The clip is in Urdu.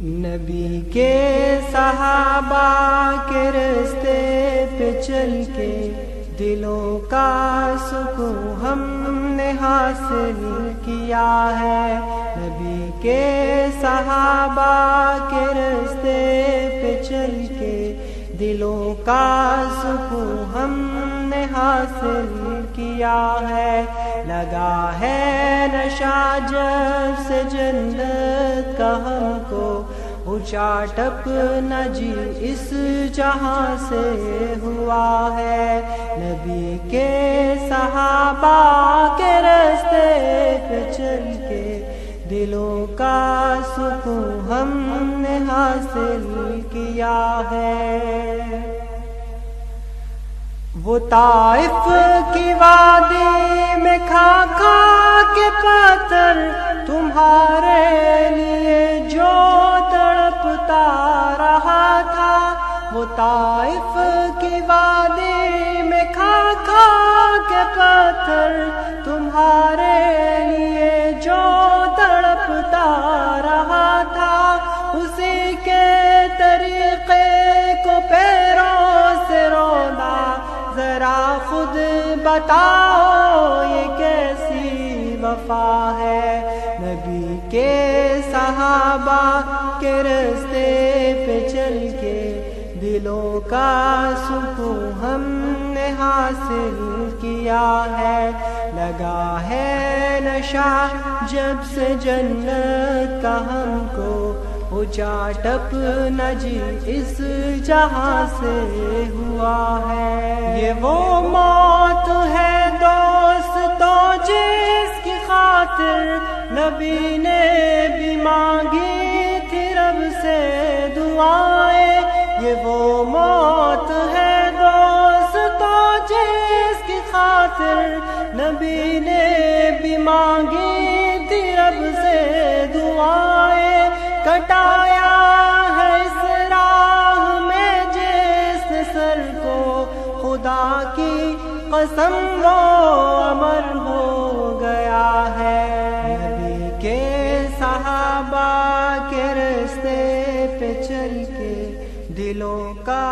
نبی کے صحابہ کے راستے پہ چل کے دلوں کا سکون ہم نے حاصل کیا ہے۔ نبی کے صحابہ کے راستے پہ چل کے دلوں کا سکون ہم نے حاصل کیا ہے۔ لگا ہے نشہ جب سے جنت کا ہم کو، اونچا ٹپنا جی اس جہاں سے ہوا ہے۔ نبی کے صحابہ کے راستے پہ چل کے دلوں کا سکون ہم نے حاصل کیا ہے۔ وہ طائف کی وادی میں کھا کھا کے پتھر تمہارے لیے جو تڑپتا رہا تھا، وہ طائف کی وادی میں کھا کھا کے پتھر تمہارے لیے جو تڑپتا رہا تھا، اسی کے طریقے کو پیروں سے رونا ذرا خود بتاؤ یہ کیسی وفا ہے۔ نبی کے صحابہ کے راستے پہ چل کے دلوں کا سکون ہم نے حاصل کیا ہے۔ لگا ہے نشہ جب سے جنت کا ہم کو، اونچا ٹپنا جی اس جہاں سے ہوا ہے۔ یہ وہ موت ہے دوستوں جس کی خاطر نبی نے بھی مانگی تھی رب سے دعائیں۔ یہ وہ موت ہے دوستوں جس کی خاطر نبی نے بھی مانگی تھی رب سے دعائیں۔ کٹایا ہے اس راہ میں جس نے سر کو، خدا کی قسم وہ امر ہو گیا ہے۔ نبی کے صحابہ کے راستے پہ چل کے دلوں کا